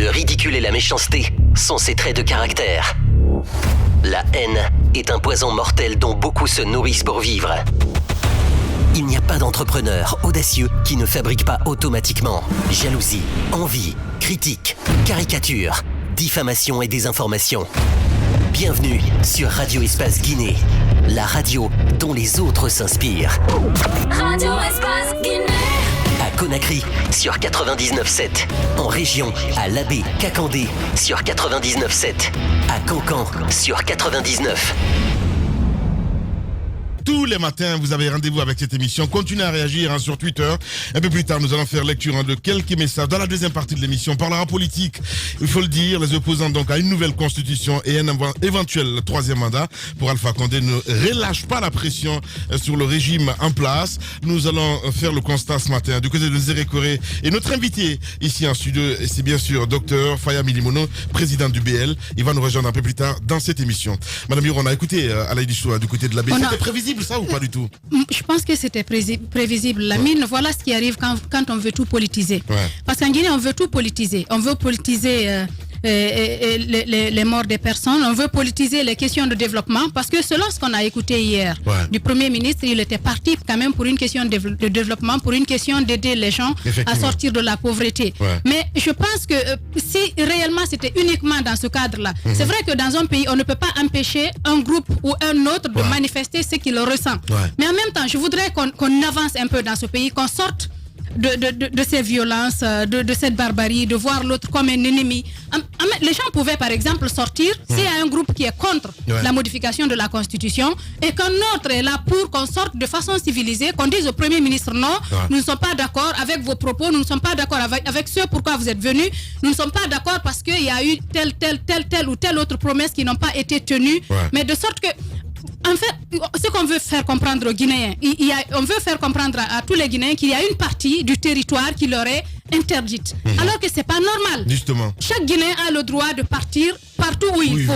Le ridicule et la méchanceté sont ses traits de caractère. La haine est un poison mortel dont beaucoup se nourrissent pour vivre. Il n'y a pas d'entrepreneur audacieux qui ne fabrique pas automatiquement jalousie, envie, critique, caricature, diffamation et désinformation. Bienvenue sur Radio Espace Guinée, la radio dont les autres s'inspirent. Radio Espace Guinée. À Conakry sur 99.7, en région à Labé, Kakandé sur 99.7, à Cancan sur 99. Tous les matins, vous avez rendez-vous avec cette émission. Continuez à réagir sur Twitter. Un peu plus tard, nous allons faire lecture de quelques messages. Dans la deuxième partie de l'émission, on parlera politique. Il faut le dire, les opposants donc à une nouvelle constitution et un éventuel troisième mandat pour Alpha Condé ne relâchent pas la pression sur le régime en place. Nous allons faire le constat ce matin du côté de Zéré Koré. Et notre invité ici en studio, c'est bien sûr Dr Faya Milimono, président du BL. Il va nous rejoindre un peu plus tard dans cette émission. Madame Yoro, on a écouté Alaïdi Choua du côté de la BL. C'était prévisible ça ou pas du tout? Je pense que c'était prévisible. La mine, voilà ce qui arrive quand on veut tout politiser. Ouais. Parce qu'en Guinée, on veut tout politiser. On veut politiser les morts des personnes. On veut politiser les questions de développement. Parce que selon ce qu'on a écouté hier du Premier ministre, il était parti quand même pour une question de développement, pour une question d'aider les gens à sortir de la pauvreté. Ouais. Mais je pense que si réellement c'était uniquement dans ce cadre-là, c'est vrai que dans un pays, on ne peut pas empêcher un groupe ou un autre de manifester ce qu'il ressent. Mais en même temps, je voudrais qu'on avance un peu dans ce pays, qu'on sorte de ces violences, de cette barbarie, de voir l'autre comme un ennemi. Les gens pouvaient par exemple sortir s'il y a un groupe qui est contre la modification de la Constitution et qu'un autre est là pour qu'on sorte de façon civilisée, qu'on dise au Premier ministre non, nous ne sommes pas d'accord avec vos propos, nous ne sommes pas d'accord avec ce pourquoi vous êtes venus, nous ne sommes pas d'accord parce qu'il y a eu telle ou telle autre promesse qui n'ont pas été tenues, mais de sorte que en fait, ce qu'on veut faire comprendre aux Guinéens, on veut faire comprendre à tous les Guinéens qu'il y a une partie du territoire qui leur est interdite. Alors que c'est pas normal. Justement. Chaque Guinéen a le droit de partir partout où il faut.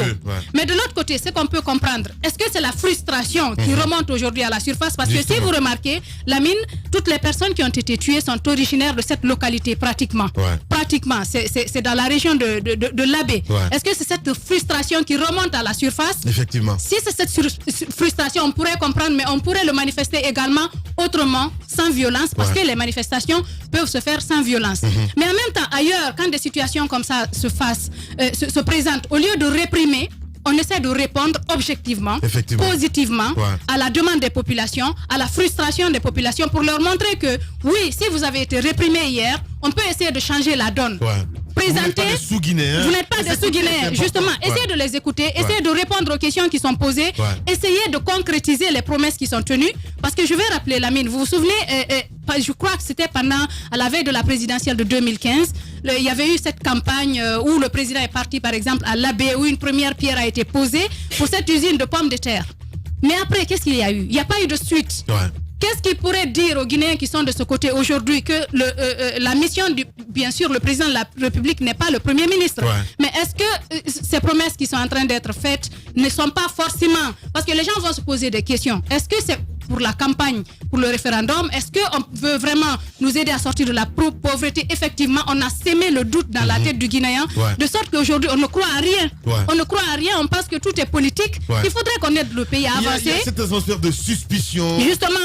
Mais de l'autre côté, ce qu'on peut comprendre, est-ce que c'est la frustration qui remonte aujourd'hui à la surface? Parce que si vous remarquez, la mine, toutes les personnes qui ont été tuées sont originaires de cette localité pratiquement. Pratiquement, c'est dans la région de Labé. Est-ce que c'est cette frustration qui remonte à la surface? Effectivement. Si c'est cette frustration, on pourrait comprendre, mais on pourrait le manifester également autrement, sans violence, parce que les manifestations peuvent se faire sans violence. Mais en même temps, ailleurs, quand des situations comme ça se présentent, au lieu de réprimer, on essaie de répondre objectivement, positivement à la demande des populations, à la frustration des populations, pour leur montrer que oui, si vous avez été réprimé hier, on peut essayer de changer la donne. Présenter, vous n'êtes pas des sous-Guinéens, justement, essayez de les écouter, essayez de répondre aux questions qui sont posées, essayez de concrétiser les promesses qui sont tenues, parce que je vais rappeler la mine, vous vous souvenez, je crois que c'était à la veille de la présidentielle de 2015, il y avait eu cette campagne où le président est parti par exemple à Labé, où une première pierre a été posée pour cette usine de pommes de terre. Mais après, qu'est-ce qu'il y a eu? Il n'y a pas eu de suite. Qu'est-ce qu'il pourrait dire aux Guinéens qui sont de ce côté aujourd'hui que la mission, bien sûr, le président de la République n'est pas le Premier ministre. Mais est-ce que ces promesses qui sont en train d'être faites ne sont pas forcément... Parce que les gens vont se poser des questions. Est-ce que c'est pour la campagne, pour le référendum? Est-ce qu'on veut vraiment nous aider à sortir de la pauvreté? Effectivement, on a sémé le doute dans la tête du Guinéen, de sorte qu'aujourd'hui, on ne croit à rien. On ne croit à rien, on pense que tout est politique. Il faudrait qu'on aide le pays à avancer. Il y a cette atmosphère de suspicion. Justement.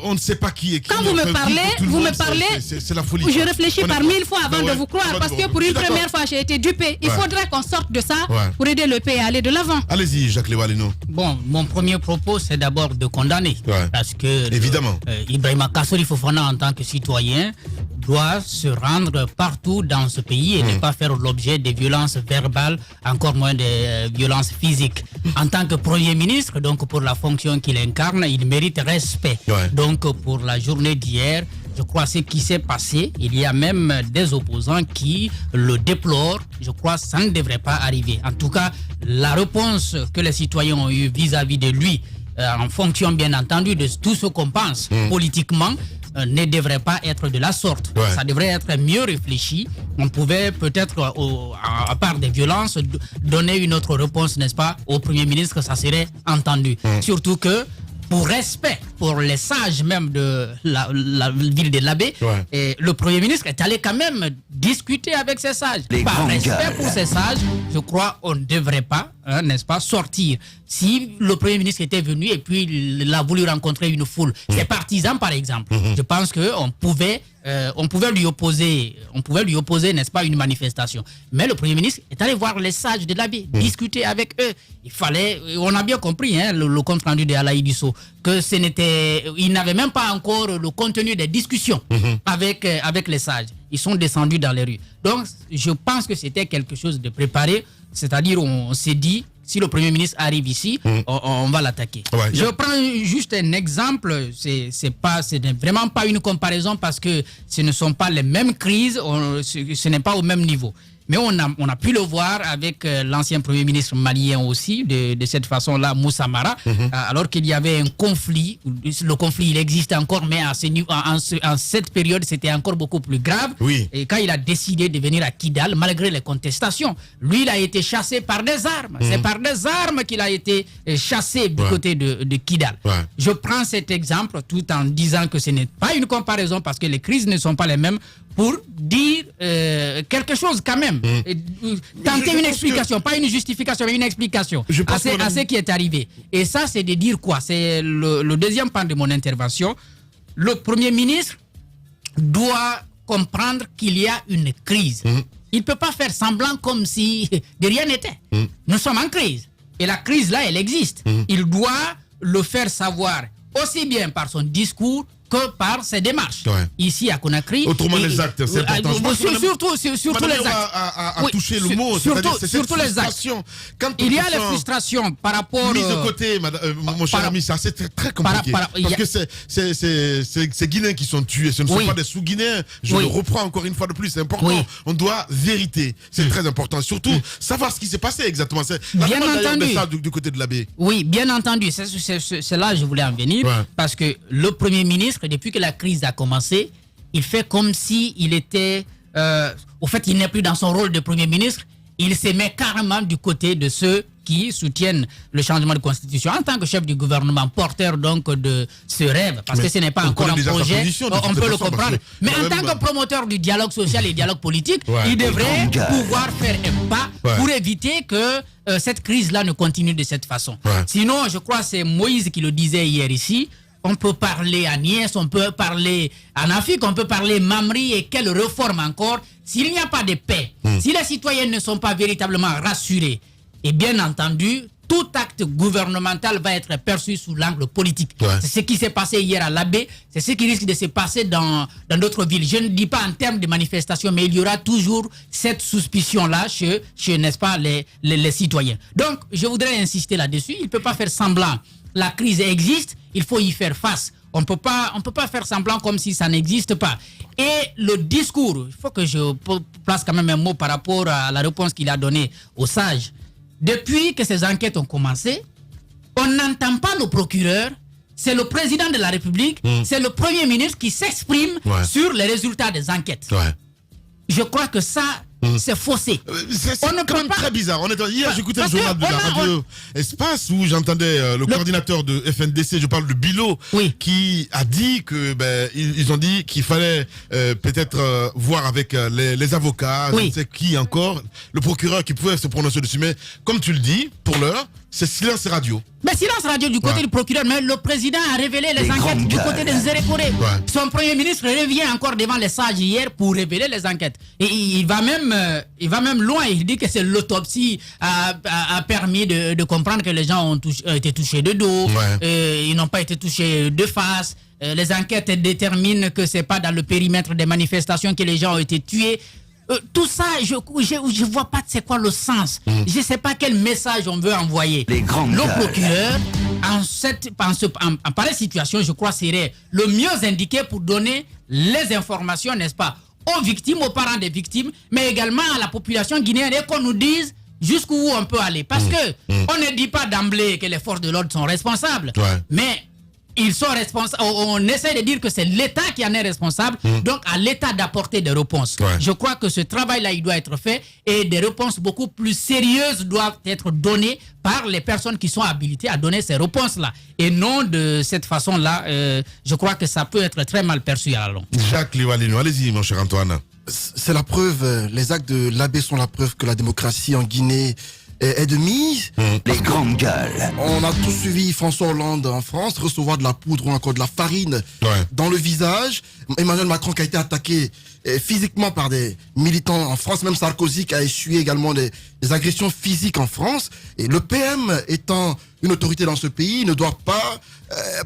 On ne sait pas qui est qui. Quand vous me parlez, c'est la folie. Je réfléchis par 1000 fois avant de vous croire, parce que pour une première fois, j'ai été dupé. Il faudrait qu'on sorte de ça pour aider le pays à aller de l'avant. Allez-y, Jacques Lewalino. Bon, mon premier propos, c'est d'abord de condamner. Parce que évidemment, Ibrahima Kassori Fofana, en tant que citoyen, doit se rendre partout dans ce pays et ne pas faire l'objet de violences verbales, encore moins de violences physiques. En tant que Premier ministre, donc pour la fonction qu'il incarne, il mérite respect. Donc pour la journée d'hier, je crois ce qui s'est passé, il y a même des opposants qui le déplorent. Je crois que ça ne devrait pas arriver. En tout cas, la réponse que les citoyens ont eue vis-à-vis de lui, en fonction bien entendu de tout ce qu'on pense politiquement, ne devrait pas être de la sorte. Ça devrait être mieux réfléchi. On pouvait peut-être, à part des violences, donner une autre réponse, n'est-ce pas, au Premier ministre, ça serait entendu. Surtout que, pour respect pour les sages même de la ville de Labé, et le Premier ministre est allé quand même discuter avec ces sages. Par respect pour ces sages, je crois on ne devrait pas, n'est-ce pas, sortir. Si le Premier ministre était venu et puis il a voulu rencontrer une foule, ses partisans par exemple, je pense qu'on pouvait lui opposer, n'est-ce pas, une manifestation. Mais le Premier ministre est allé voir les sages de l'Abbé, discuter avec eux. On a bien compris, le compte rendu de Alaï Disso, que il n'avait même pas encore le contenu des discussions avec les sages. Ils sont descendus dans les rues. Donc, je pense que c'était quelque chose de préparé. C'est-à-dire, on s'est dit, si le Premier ministre arrive ici, on va l'attaquer. Je prends juste un exemple. C'est vraiment pas une comparaison parce que ce ne sont pas les mêmes crises. Ce n'est pas au même niveau. Mais on a pu le voir avec l'ancien Premier ministre malien aussi, de cette façon-là, Moussa Mara, alors qu'il y avait un conflit. Le conflit, il existe encore, mais en cette période, c'était encore beaucoup plus grave. Et quand il a décidé de venir à Kidal, malgré les contestations, lui, il a été chassé par des armes. C'est par des armes qu'il a été chassé du côté de Kidal. Je prends cet exemple tout en disant que ce n'est pas une comparaison parce que les crises ne sont pas les mêmes, pour dire quelque chose quand même. Tenter une explication, pas une justification, mais une explication à ce qui est arrivé. Et ça, c'est de dire quoi? C'est le deuxième pan de mon intervention. Le Premier ministre doit comprendre qu'il y a une crise. Il ne peut pas faire semblant comme si de rien n'était. Nous sommes en crise. Et la crise, là, elle existe. Il doit le faire savoir aussi bien par son discours que par ses démarches. Ici à Conakry. Autrement, les actes, c'est important. Surtout les actes. À toucher le mot, surtout les actes. Il y a les frustrations par rapport. Mise de côté, mon cher ami, c'est très compliqué. Parce que c'est Guinéens qui sont tués, ce ne sont pas des sous-Guinéens. Je le reprends encore une fois de plus, c'est important. On doit vérité, c'est très important. Surtout, savoir ce qui s'est passé exactement. Bien entendu. Ça du côté de l'abbé. Oui, bien entendu. C'est là que je voulais en venir. Parce que le Premier ministre, depuis que la crise a commencé, il fait comme s'il était... au fait, il n'est plus dans son rôle de Premier ministre. Il se met carrément du côté de ceux qui soutiennent le changement de constitution. En tant que chef du gouvernement, porteur donc de ce rêve, parce que ce n'est pas encore un projet, on peut le comprendre. Mais en tant que promoteur du dialogue social et dialogue politique, il devrait pouvoir faire un pas pour éviter que cette crise-là ne continue de cette façon. Sinon, je crois que c'est Moïse qui le disait hier ici, on peut parler à Niès, on peut parler en Afrique, on peut parler Mamri et quelle réforme encore. S'il n'y a pas de paix, si les citoyens ne sont pas véritablement rassurés, et bien entendu, tout acte gouvernemental va être perçu sous l'angle politique. C'est ce qui s'est passé hier à l'Abbé, c'est ce qui risque de se passer dans d'autres villes. Je ne dis pas en termes de manifestation, mais il y aura toujours cette suspicion-là chez n'est-ce pas, les citoyens. Donc, je voudrais insister là-dessus. Il ne peut pas faire semblant. La crise existe, il faut y faire face. On ne peut pas faire semblant comme si ça n'existe pas. Et le discours, il faut que je place quand même un mot par rapport à la réponse qu'il a donnée aux sages. Depuis que ces enquêtes ont commencé, on n'entend pas le procureur, c'est le président de la République, c'est le Premier ministre qui s'exprime sur les résultats des enquêtes. Je crois que ça, c'est faussé. C'est quand même très bizarre. Hier, j'écoutais le journal de la radio Espace où j'entendais le coordinateur de FNDC, je parle de Bilo, qui a dit que ils ont dit qu'il fallait peut-être voir avec les avocats, je ne sais qui encore, le procureur qui pouvait se prononcer dessus. Mais comme tu le dis, pour l'heure, c'est silence radio. Mais silence radio du côté du procureur, mais le président a révélé les enquêtes du côté de Nzérékoré. Son Premier ministre revient encore devant les sages hier pour révéler les enquêtes. Et il va même loin, il dit que c'est l'autopsie a permis de comprendre que les gens ont été touchés de dos, ils n'ont pas été touchés de face. Les enquêtes déterminent que c'est pas dans le périmètre des manifestations que les gens ont été tués. Tout ça, je vois pas c'est quoi le sens. Je sais pas quel message on veut envoyer. Le procureur, en pareille situation, je crois, serait le mieux indiqué pour donner les informations, n'est-ce pas, aux victimes, aux parents des victimes, mais également à la population guinéenne et qu'on nous dise jusqu'où on peut aller. Parce que on ne dit pas d'emblée que les forces de l'ordre sont responsables, mais ils sont responsables. On essaie de dire que c'est l'État qui en est responsable, donc à l'État d'apporter des réponses. Ouais. Je crois que ce travail-là, il doit être fait et des réponses beaucoup plus sérieuses doivent être données par les personnes qui sont habilitées à donner ces réponses-là. Et non de cette façon-là, je crois que ça peut être très mal perçu à la longue. Jacques Liwalino, allez-y, mon cher Antoine. C'est la preuve, les actes de l'abbé sont la preuve que la démocratie en Guinée est de mise. Les grandes gueules. On a tous suivi François Hollande en France recevoir de la poudre ou encore de la farine dans le visage. Emmanuel Macron qui a été attaqué physiquement par des militants en France, même Sarkozy qui a essuyé également des agressions physiques en France. Et le PM étant une autorité dans ce pays ne doit pas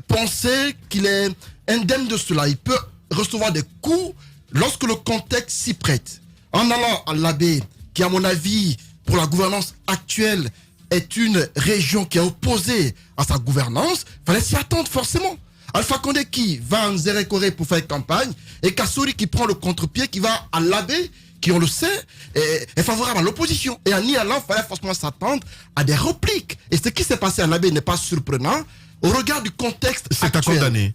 penser qu'il est indemne de cela. Il peut recevoir des coups lorsque le contexte s'y prête. En allant à l'abbé, qui à mon avis pour la gouvernance actuelle est une région qui est opposée à sa gouvernance, il fallait s'y attendre forcément. Alpha Condé qui va à Nzérékoré pour faire campagne et Kassouri qui prend le contre-pied, qui va à l'abbé, qui on le sait, est favorable à l'opposition. Et en y allant, il fallait forcément s'attendre à des répliques. Et ce qui s'est passé à l'abbé n'est pas surprenant au regard du contexte actuel. C'est à condamner.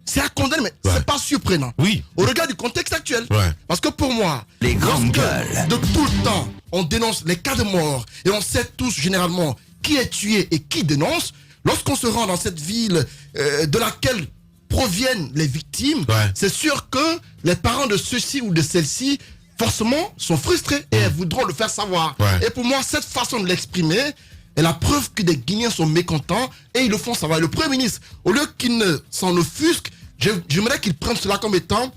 C'est à condamner, mais c'est pas surprenant. Oui. Au regard du contexte actuel. Ouais. Parce que pour moi, Les grandes lorsque gueules. de tout le temps, on dénonce les cas de mort et on sait tous généralement qui est tué et qui dénonce. Lorsqu'on se rend dans cette ville de laquelle proviennent les victimes, c'est sûr que les parents de ceux-ci ou de celles-ci, forcément, sont frustrés et voudront le faire savoir. Et pour moi, cette façon de l'exprimer est la preuve que des Guinéens sont mécontents et ils le font savoir. Le Premier ministre, au lieu qu'il ne s'en offusque, j'aimerais qu'il prenne cela comme étant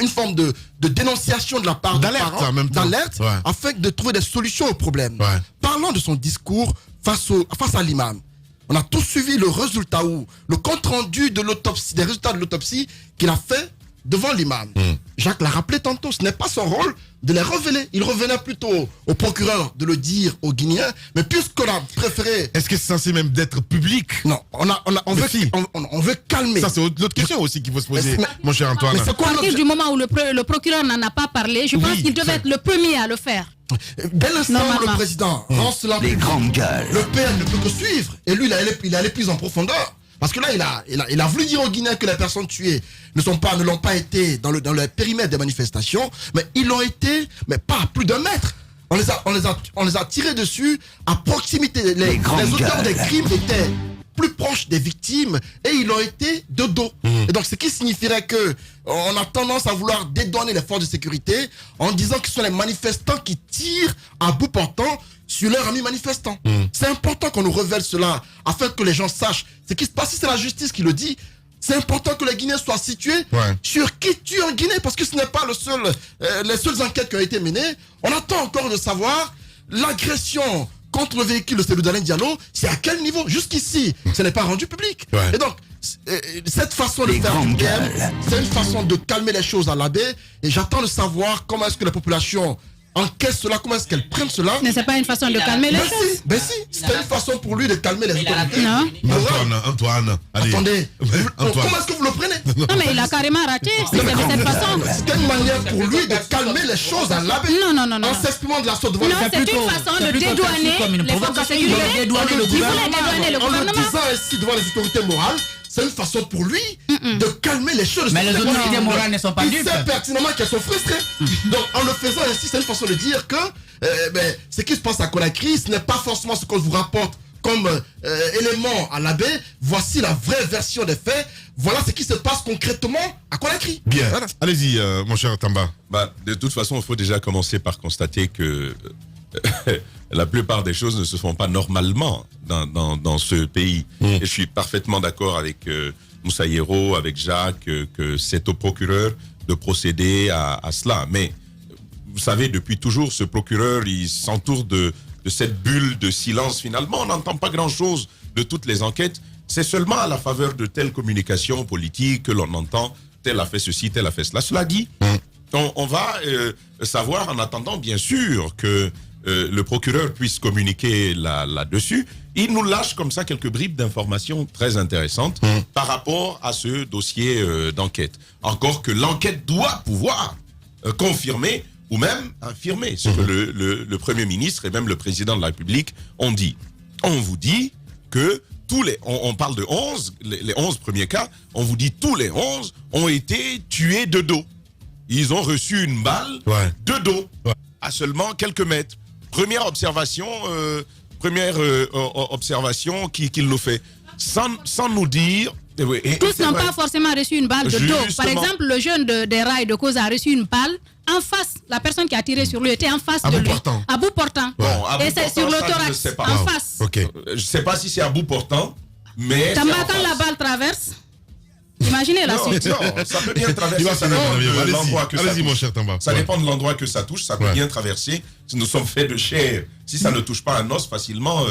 une forme de dénonciation de la part des parents, en même temps. d'alerte, afin de trouver des solutions au problème. Parlons de son discours face à l'imam. On a tous suivi le résultat ou le compte-rendu de l'autopsie, des résultats de l'autopsie qu'il a fait devant l'imam. Jacques l'a rappelé tantôt, ce n'est pas son rôle de les révéler. Il revenait plutôt au procureur de le dire aux Guinéens, mais puisqu'on a préféré... Est-ce que c'est censé même d'être public? Non, on veut calmer. Ça, c'est l'autre question aussi qu'il faut se poser, mon cher Antoine. Mais c'est quoi À partir du moment où le procureur n'en a pas parlé, je pense qu'il devait être le premier à le faire. Dès l'instant où le président rend cela Les public, grandes gueules. le PM ne peut que suivre. Et lui, il est allé plus en profondeur. Parce que là, il a voulu dire aux Guinéens que les personnes tuées ne l'ont pas été dans le périmètre des manifestations, mais ils l'ont été, mais pas à plus d'un mètre. On les a tirés dessus à proximité. Les auteurs des crimes étaient plus proches des victimes et ils l'ont été de dos. Et donc, ce qui signifierait que on a tendance à vouloir dédouaner les forces de sécurité en disant que ce sont les manifestants qui tirent à bout portant sur leurs amis manifestants. C'est important qu'on nous révèle cela afin que les gens sachent ce qui se passe. Si c'est la justice qui le dit, c'est important que les Guinéens soient situés sur qui tue en Guinée, parce que ce n'est pas les seules enquêtes qui ont été menées. On attend encore de savoir l'agression contre le véhicule de Cellou Dalein Diallo, c'est à quel niveau? Jusqu'ici, ce n'est pas rendu public. Et donc, cette façon de faire du PM, c'est une façon de calmer les choses à l'abbé, et j'attends de savoir comment est-ce que la population encaisse cela, comment est-ce qu'elle prenne cela. Mais c'est pas une façon de calmer les choses. Ben si, c'était une façon pour lui de calmer les autorités. Non. Antoine, allez. Attendez, Antoine. comment est-ce que vous le prenez? Non, mais il a carrément raté. C'était de cette façon. C'était une manière pour lui de calmer les choses à l'abbé. Non. En s'exprimant de la sorte devant Non, les c'est une façon de dédouaner les forces de sécurité. Il dédouaner le Il voulait gouvernement. dédouaner le En le gouvernement. disant ainsi devant les autorités morales, c'est une façon pour lui de calmer les choses. Mais les autorités morales ne sont pas Il dupes. sait pertinemment qu'elles sont frustrées. Donc en le faisant ainsi, c'est une façon de dire que ce qui se passe à Conakry, ce n'est pas forcément ce qu'on vous rapporte comme élément à l'abbé. Voici la vraie version des faits. Voilà ce qui se passe concrètement à Conakry. Bien. Voilà. Allez-y, mon cher Tamba. De toute façon, il faut déjà commencer par constater que la plupart des choses ne se font pas normalement dans ce pays. Et je suis parfaitement d'accord avec Moussa Hierro, avec Jacques, que c'est au procureur de procéder à cela. Mais vous savez, depuis toujours, ce procureur, il s'entoure de cette bulle de silence. Finalement, on n'entend pas grand-chose de toutes les enquêtes. C'est seulement à la faveur de telle communication politique que l'on entend tel a fait ceci, tel a fait cela. Cela dit, on va savoir en attendant, bien sûr, que le procureur puisse communiquer là-dessus. Il nous lâche comme ça quelques bribes d'informations très intéressantes par rapport à ce dossier d'enquête. Encore que l'enquête doit pouvoir confirmer ou même infirmer ce que le Premier ministre et même le Président de la République ont dit. On vous dit que on parle de 11, les 11 premiers cas, on vous dit tous les 11 ont été tués de dos. Ils ont reçu une balle de dos, à seulement quelques mètres. Première observation qu'il nous fait, sans nous dire... Tous n'ont pas forcément reçu une balle de dos. Par Justement. exemple, le jeune des rails de cause a reçu une balle en face. La personne qui a tiré sur lui était en face de lui. À bout portant. Bon, à Et bout c'est portant, sur le ça, je ne thorax, sais pas. en Wow. face. Ok. Je ne sais pas si c'est à bout portant, mais... Tamba, c'est en quand face. la balle traverse, imaginez la Non, suite. non, ça peut bien traverser. Il va Ça finir, dépend de allez-y. l'endroit que ça Allez-y, mon touche. cher Tamba. Ça Ouais. dépend de l'endroit que ça touche. Ça peut bien traverser. Si nous sommes faits de chair, si ça ne touche pas un os facilement,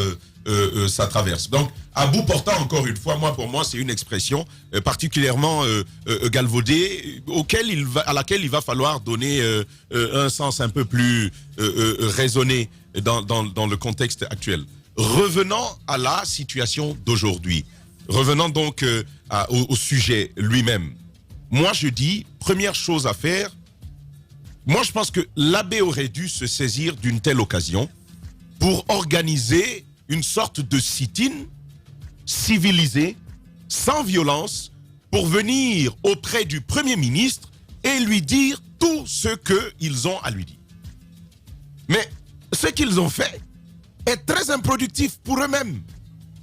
ça traverse. Donc, à bout portant, encore une fois, pour moi, c'est une expression particulièrement galvaudée, à laquelle il va falloir donner un sens un peu plus raisonné dans le contexte actuel. Revenons à la situation d'aujourd'hui. Revenons donc au sujet lui-même. Moi, je dis, première chose à faire, moi, je pense que l'abbé aurait dû se saisir d'une telle occasion pour organiser une sorte de sit-in civilisé, sans violence, pour venir auprès du Premier ministre et lui dire tout ce qu'ils ont à lui dire. Mais ce qu'ils ont fait est très improductif pour eux-mêmes.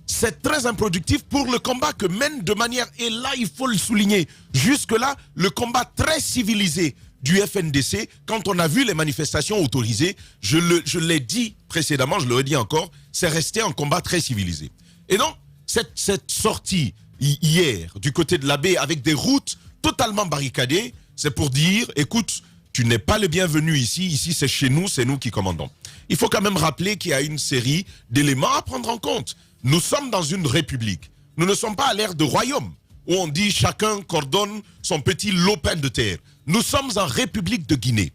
C'est très improductif pour le combat que mène de manière, et là il faut le souligner, jusque-là, le combat très civilisé du FNDC, quand on a vu les manifestations autorisées, je l'ai dit précédemment, je le redis encore, c'est resté un combat très civilisé. Et donc, cette sortie hier du côté de la baie avec des routes totalement barricadées, c'est pour dire, écoute, tu n'es pas le bienvenu ici c'est chez nous, c'est nous qui commandons. Il faut quand même rappeler qu'il y a une série d'éléments à prendre en compte. Nous sommes dans une république. Nous ne sommes pas à l'ère de royaume, où on dit chacun coordonne son petit lopin de terre. Nous sommes en République de Guinée.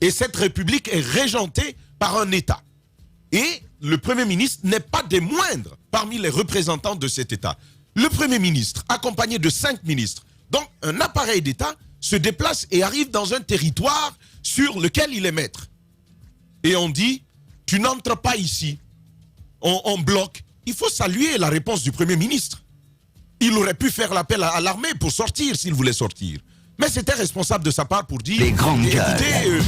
Et cette république est régentée par un État. Et le Premier ministre n'est pas des moindres parmi les représentants de cet État. Le Premier ministre, accompagné de 5 ministres, donc un appareil d'État, se déplace et arrive dans un territoire sur lequel il est maître. Et on dit, tu n'entres pas ici. On bloque. Il faut saluer la réponse du Premier ministre. Il aurait pu faire l'appel à l'armée pour sortir s'il voulait sortir. Mais c'était responsable de sa part pour dire, Les grandes écoutez,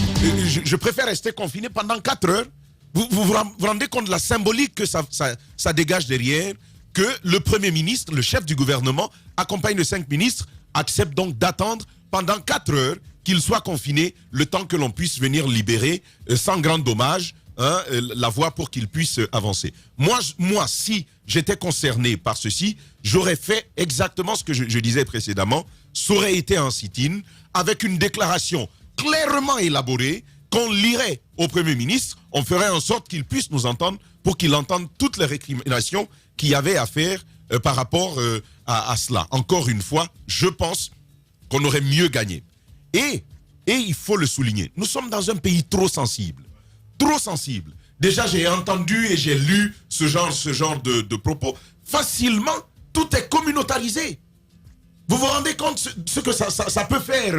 je préfère rester confiné pendant 4 heures. Vous rendez compte de la symbolique que ça dégage derrière, que le Premier ministre, le chef du gouvernement, accompagne de 5 ministres, accepte donc d'attendre pendant 4 heures qu'il soit confiné, le temps que l'on puisse venir libérer sans grand dommage la voie pour qu'il puisse avancer. Moi, si j'étais concerné par ceci, j'aurais fait exactement ce que je disais précédemment. Ça aurait été un sit-in avec une déclaration clairement élaborée qu'on lirait au Premier ministre. On ferait en sorte qu'il puisse nous entendre pour qu'il entende toutes les récriminations qu'il y avait à faire par rapport à cela. Encore une fois, je pense qu'on aurait mieux gagné. Et il faut le souligner, nous sommes dans un pays trop sensible. Trop sensible. Déjà, j'ai entendu et j'ai lu ce genre de propos. Facilement, tout est communautarisé. Vous vous rendez compte ce que ça peut faire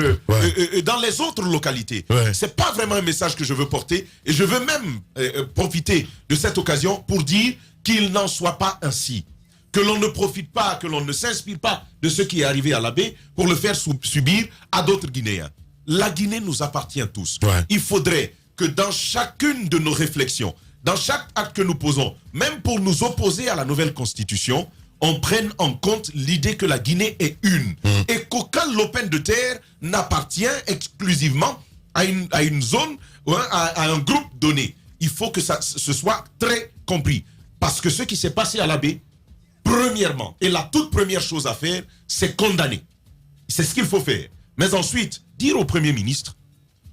dans les autres localités. C'est pas vraiment un message que je veux porter. Et je veux même profiter de cette occasion pour dire qu'il n'en soit pas ainsi. Que l'on ne profite pas, que l'on ne s'inspire pas de ce qui est arrivé à la baie pour le faire subir à d'autres Guinéens. La Guinée nous appartient tous. Il faudrait que dans chacune de nos réflexions, dans chaque acte que nous posons, même pour nous opposer à la nouvelle constitution, on prenne en compte l'idée que la Guinée est une et qu'aucun lopin de terre n'appartient exclusivement à une zone ou à un groupe donné. Il faut que ce soit très compris. Parce que ce qui s'est passé à la baie, premièrement, et la toute première chose à faire, c'est condamner. C'est ce qu'il faut faire. Mais ensuite, dire au Premier ministre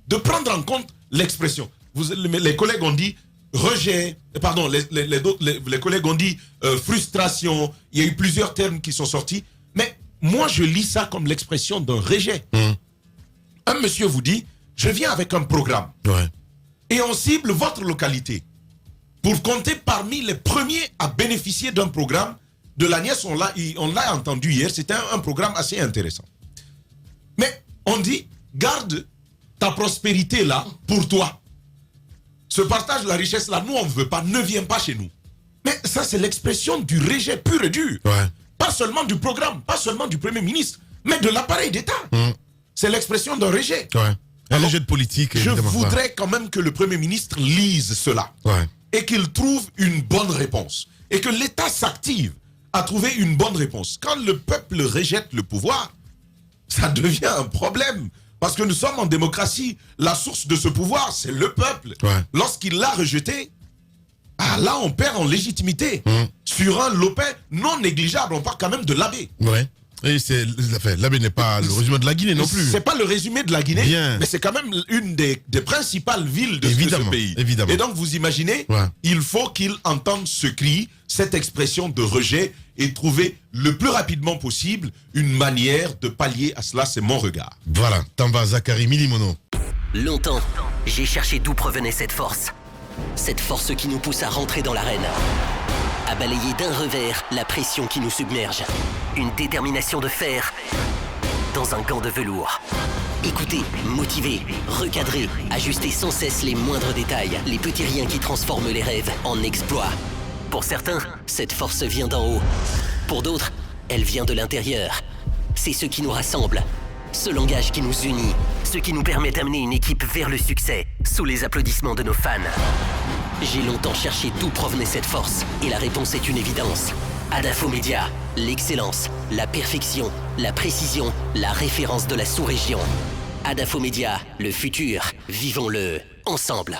de prendre en compte l'expression. Les collègues ont dit rejet, pardon, les collègues ont dit frustration, il y a eu plusieurs termes qui sont sortis, mais moi je lis ça comme l'expression d'un rejet. Un monsieur vous dit, je viens avec un programme, et on cible votre localité, pour compter parmi les premiers à bénéficier d'un programme de l'ANIES. On l'a entendu hier, c'était un programme assez intéressant. Mais on dit, garde ta prospérité là pour toi. Ce partage de la richesse là, nous on ne veut pas, ne viens pas chez nous. Mais ça, c'est l'expression du rejet pur et dur. Ouais. Pas seulement du programme, pas seulement du Premier ministre, mais de l'appareil d'État. C'est l'expression d'un rejet. Ouais. Un rejet de politique. Je évidemment. voudrais quand même que le Premier ministre lise cela. Ouais. Et qu'il trouve une bonne réponse. Et que l'État s'active à trouver une bonne réponse. Quand le peuple rejette le pouvoir, ça devient un problème. Parce que nous sommes en démocratie. La source de ce pouvoir, c'est le peuple. Ouais. Lorsqu'il l'a rejeté, là, on perd en légitimité. Sur un lopin non négligeable, on parle quand même de l'abbé. Ouais. Et l'abbé n'est pas le résumé de la Guinée non plus. C'est pas le résumé de la Guinée, Bien. mais c'est quand même une des principales villes de Évidemment, ce pays. évidemment. Et donc, vous imaginez, Ouais. il faut qu'il entende ce cri, cette expression de rejet, et trouver le plus rapidement possible une manière de pallier à cela. C'est mon regard. Voilà, Tamba Zakari Milimono. Longtemps, j'ai cherché d'où provenait cette force. Cette force qui nous pousse à rentrer dans l'arène. À balayer d'un revers la pression qui nous submerge. Une détermination de fer dans un gant de velours. Écouter, motiver, recadrer, ajuster sans cesse les moindres détails, les petits riens qui transforment les rêves en exploits. Pour certains, cette force vient d'en haut. Pour d'autres, elle vient de l'intérieur. C'est ce qui nous rassemble. Ce langage qui nous unit, ce qui nous permet d'amener une équipe vers le succès, sous les applaudissements de nos fans. J'ai longtemps cherché d'où provenait cette force, et la réponse est une évidence. Adafo Média, l'excellence, la perfection, la précision, la référence de la sous-région. Adafo Média, le futur, vivons-le ensemble.